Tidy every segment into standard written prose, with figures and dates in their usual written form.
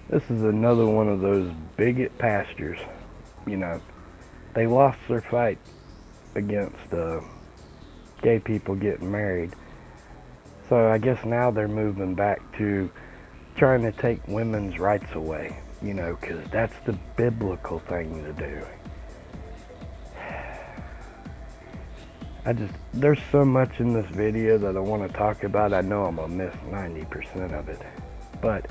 This is another one of those bigot pastors. You know, they lost their fight against gay people getting married. So I guess now they're moving back to trying to take women's rights away, you know, because that's the biblical thing to do. There's so much in this video that I want to talk about. I know I'm going to miss 90% of it. But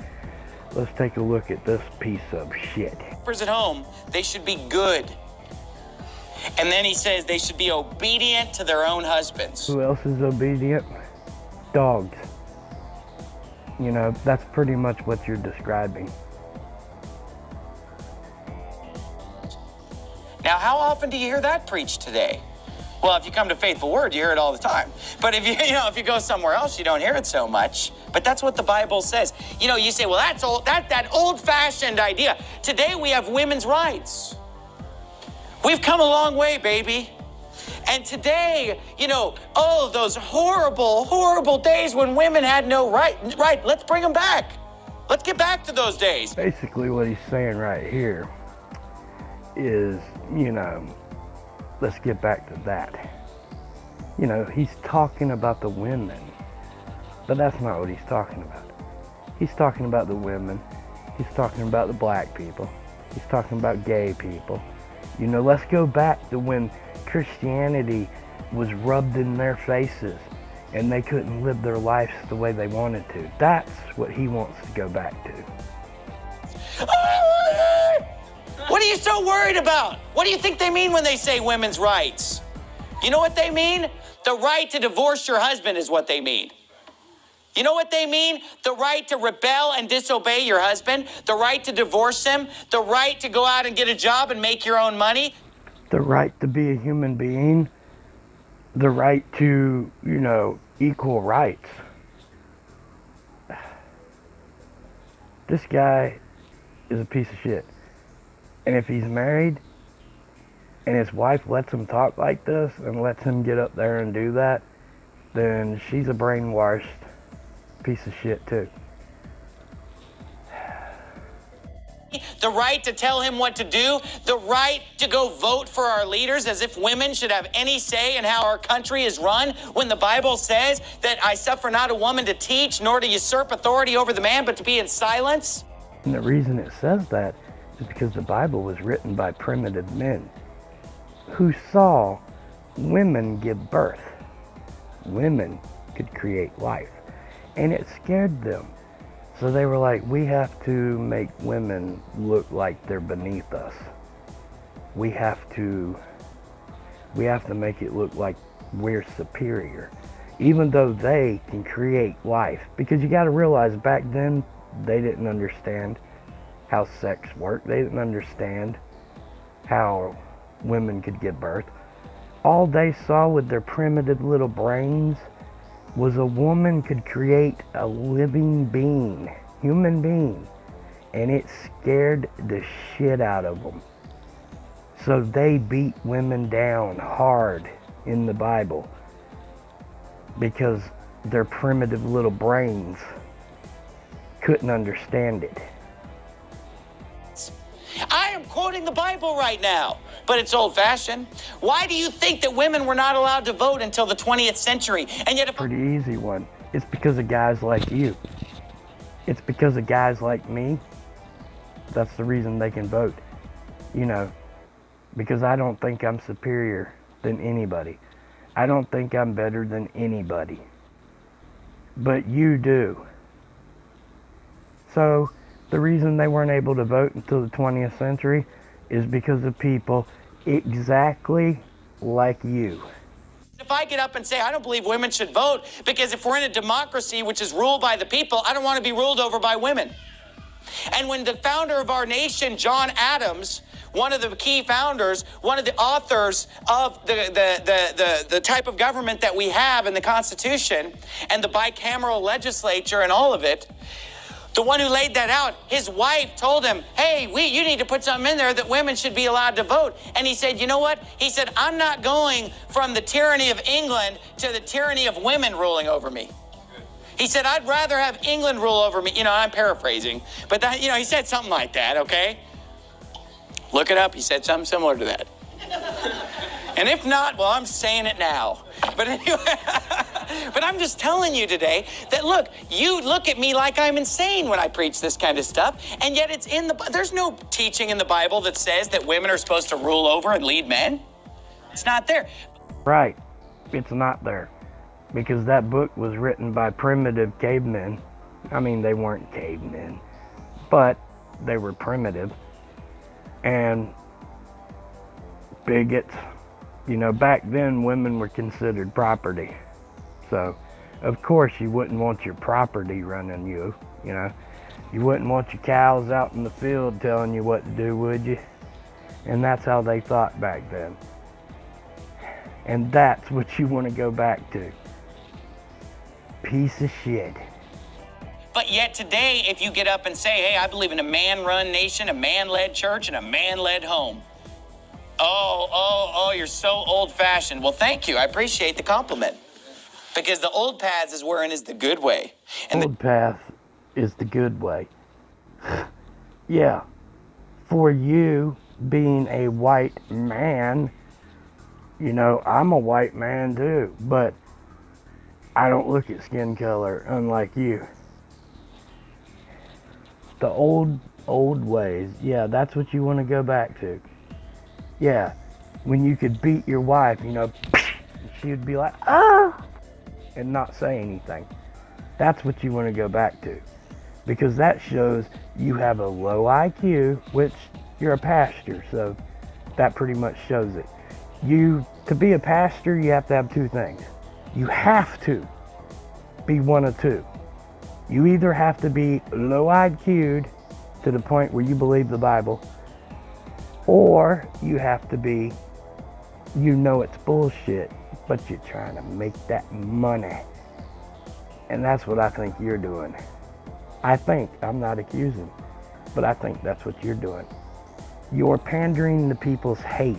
let's take a look at this piece of shit. At home, they should be good. And then he says they should be obedient to their own husbands. Who else is obedient? Dogs. You know, that's pretty much what you're describing. Now, how often do you hear that preached today? Well, if you come to Faithful Word, you hear it all the time. But if if you go somewhere else, you don't hear it so much. But that's what the Bible says. You know, you say, well, that's old, that old-fashioned idea. Today we have women's rights. We've come a long way, baby. And today, those horrible, horrible days when women had no right, let's bring them back. Let's get back to those days. Basically what he's saying right here is, let's get back to that. He's talking about the women, but that's not what he's talking about. He's talking about the women. He's talking about the black people. He's talking about gay people. Let's go back to when Christianity was rubbed in their faces and they couldn't live their lives the way they wanted to. That's what he wants to go back to. What are you so worried about? What do you think they mean when they say women's rights? You know what they mean? The right to divorce your husband is what they mean. You know what they mean? The right to rebel and disobey your husband, the right to divorce him, the right to go out and get a job and make your own money. The right to be a human being, the right to, equal rights. This guy is a piece of shit. And if he's married and his wife lets him talk like this and lets him get up there and do that, then she's a brainwashed piece of shit too. The right to tell him what to do, the right to go vote for our leaders, as if women should have any say in how our country is run, when the Bible says that I suffer not a woman to teach, nor to usurp authority over the man, but to be in silence. And the reason it says that is because the Bible was written by primitive men who saw women give birth. Women could create life, and it scared them. So they were like, we have to make women look like they're beneath us. We have to make it look like we're superior, even though they can create life. Because you got to realize, back then, they didn't understand how sex worked. They didn't understand how women could give birth. All they saw with their primitive little brains was a woman could create a living being, human being, and it scared the shit out of them. So they beat women down hard in the Bible because their primitive little brains couldn't understand it. I am quoting the Bible right now, but it's old-fashioned. Why do you think that women were not allowed to vote until the 20th century? And yet, pretty easy one. It's because of guys like you. It's because of guys like me. That's the reason they can vote. Because I don't think I'm superior than anybody. I don't think I'm better than anybody. But you do. So the reason they weren't able to vote until the 20th century is because of people exactly like you. If I get up and say, I don't believe women should vote, because if we're in a democracy which is ruled by the people, I don't want to be ruled over by women. And when the founder of our nation, John Adams, one of the key founders, one of the authors of the type of government that we have in the Constitution and the bicameral legislature and all of it, the one who laid that out, his wife told him, hey, you need to put something in there that women should be allowed to vote. And he said, you know what? He said, I'm not going from the tyranny of England to the tyranny of women ruling over me. He said, I'd rather have England rule over me. You know, I'm paraphrasing, but that, he said something like that, okay? Look it up. He said something similar to that. And if not, well, I'm saying it now. But anyway, but I'm just telling you today that, look, you look at me like I'm insane when I preach this kind of stuff, and yet it's in there's no teaching in the Bible that says that women are supposed to rule over and lead men. It's not there. Right. It's not there. Because that book was written by primitive cavemen. I mean, they weren't cavemen, but they were primitive. And bigots. You know, back then women were considered property. So, of course, you wouldn't want your property running you, you know. You wouldn't want your cows out in the field telling you what to do, would you? And that's how they thought back then. And that's what you want to go back to. Piece of shit. But yet today, if you get up and say, hey, I believe in a man-run nation, a man-led church, and a man-led home. Oh, you're so old-fashioned. Well, thank you. I appreciate the compliment. Because the old path is wherein is the good way. And old path is the good way. Yeah. For you being a white man, you know, I'm a white man too, but I don't look at skin color unlike you. The old ways, yeah, that's what you want to go back to. Yeah, when you could beat your wife, you know, she would be like, ah, and not say anything. That's what you want to go back to. Because that shows you have a low IQ, which you're a pastor, so that pretty much shows it. To be a pastor, you have to have two things. You have to be one of two. You either have to be low IQ'd to the point where you believe the Bible, or you have to be, you know it's bullshit, but you're trying to make that money. And that's what I think you're doing. I'm not accusing, but I think that's what you're doing. You're pandering to people's hate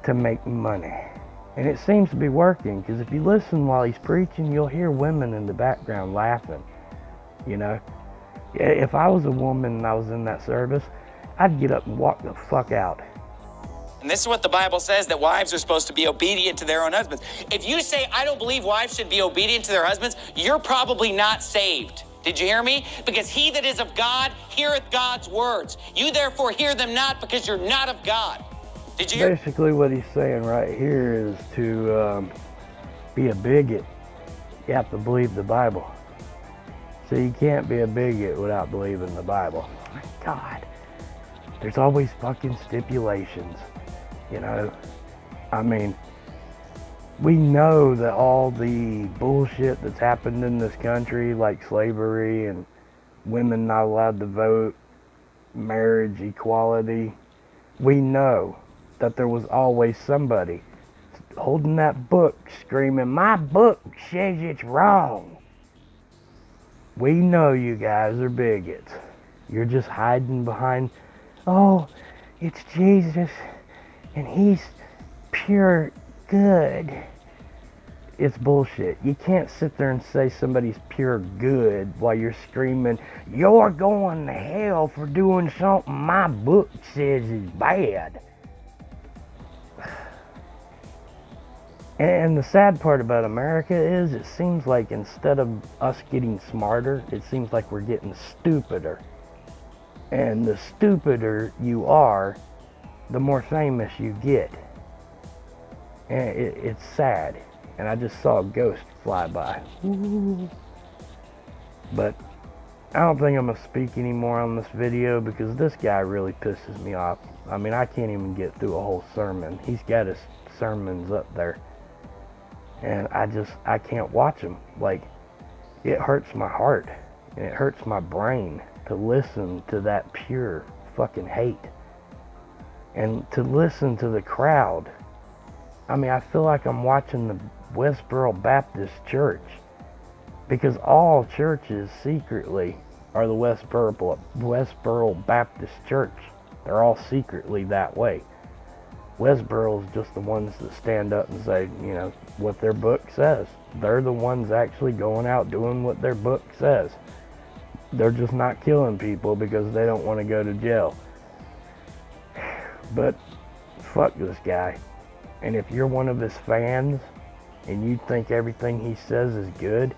to make money. And it seems to be working, because if you listen while he's preaching, you'll hear women in the background laughing, you know. If I was a woman and I was in that service, I'd get up and walk the fuck out. And this is what the Bible says, that wives are supposed to be obedient to their own husbands. If you say, I don't believe wives should be obedient to their husbands, you're probably not saved. Did you hear me? Because he that is of God heareth God's words. You therefore hear them not, because you're not of God. Did you hear? Basically what he's saying right here is to be a bigot, you have to believe the Bible. So you can't be a bigot without believing the Bible. My God. There's always fucking stipulations, you know. I mean, we know that all the bullshit that's happened in this country, like slavery and women not allowed to vote, marriage equality, we know that there was always somebody holding that book screaming, my book says it's wrong. We know you guys are bigots. You're just hiding behind, oh, it's Jesus and he's pure good. It's bullshit. You can't sit there and say somebody's pure good while you're screaming, you're going to hell for doing something my book says is bad. And the sad part about America is it seems like instead of us getting smarter, it seems like we're getting stupider. And the stupider you are, the more famous you get. And it's sad. And I just saw a ghost fly by. Ooh. But I don't think I'm going to speak anymore on this video because this guy really pisses me off. I mean, I can't even get through a whole sermon. He's got his sermons up there. And I can't watch them. Like, it hurts my heart. And it hurts my brain to listen to that pure fucking hate. And to listen to the crowd. I mean, I feel like I'm watching the Westboro Baptist Church. Because all churches secretly are the Westboro Baptist Church. They're all secretly that way. Westboro's just the ones that stand up and say, you know, what their book says. They're the ones actually going out doing what their book says. They're just not killing people because they don't want to go to jail. But fuck this guy. And if you're one of his fans and you think everything he says is good,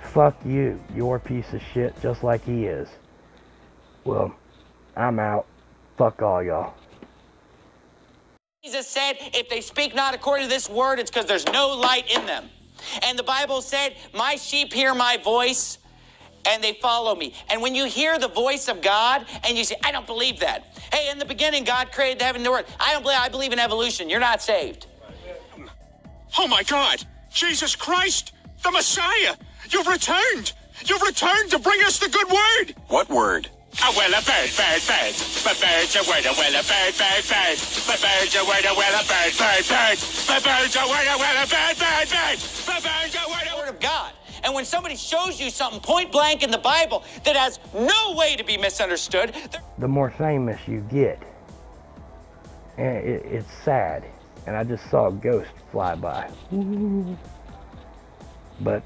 fuck you. You're a piece of shit just like he is. Well, I'm out. Fuck all y'all. Jesus said, if they speak not according to this word, it's because there's no light in them. And the Bible said, my sheep hear my voice and they follow me. And when you hear the voice of God and you say, I don't believe that. Hey, in the beginning, God created the heaven and the earth. I believe in evolution. You're not saved. Oh my God, Jesus Christ, the Messiah, you've returned. You've returned to bring us the good word. What word? Oh, well, a bird. But bird's a word, well, a bird. But bird's a word, well, a bird. But bird's a word, well, a bird. But bird's a word, Word of God. And when somebody shows you something point blank in the Bible that has no way to be misunderstood, The more famous you get, and it's sad. And I just saw a ghost fly by. But